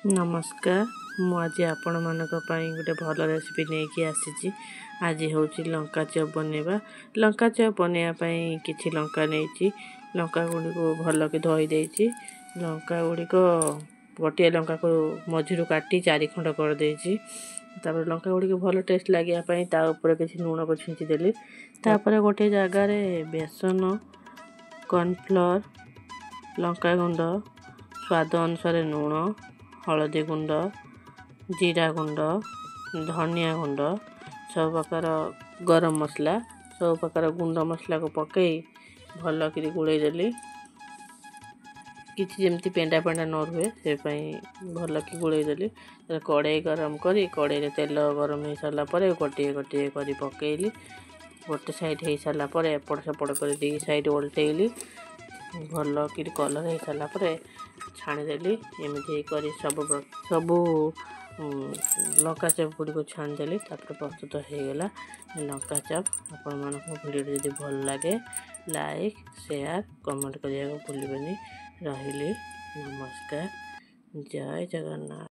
नमस्कार मु आज आपण मानक गोटे भल रेसिपी नहीं आसी। आज हूँ लंका चप बनवा। लंका चप बनवाई किसी लंका नहीं लंका गुड़ी को भल कि धोई देती। लंका गुड़ी को गोटे लंका को मझी काटी 4 खंड कर देती। लंका गुड़ी को भल टेस्ट लगे किसी लुण को छींचीदेली। गोटे जगार बेसन कॉर्नफ्लोर लंका गुंड स्वाद अनुसार लुण हलदी गुंड जीरा गुंड धनिया गुंड सब प्रकार गरम मसला सब प्रकार गुंड मसला को पकई भल कि गुड़ेदेली किसी जमी पेंडा पेंडा न रुए से भल कि गुड़ेदेली। कड़े गरम करी कड़े तेल गरम हो सारा गोटे गोटे कर पकईली। गोटे साइड हो सारापर एपट सेपट कर साइड ओल्टेली भल कि कलर हो सारापर छाणीदेली। एमती कर सबू लंका चप गुड़ी को छाणीदेली। प्रस्तुत हो गला लंका चप। आपण मानक वीडियो जदि भल लगे लाइक शेयर कमेंट करने को भूलिबेनी। रहिली नमस्कार जय जगन्नाथ।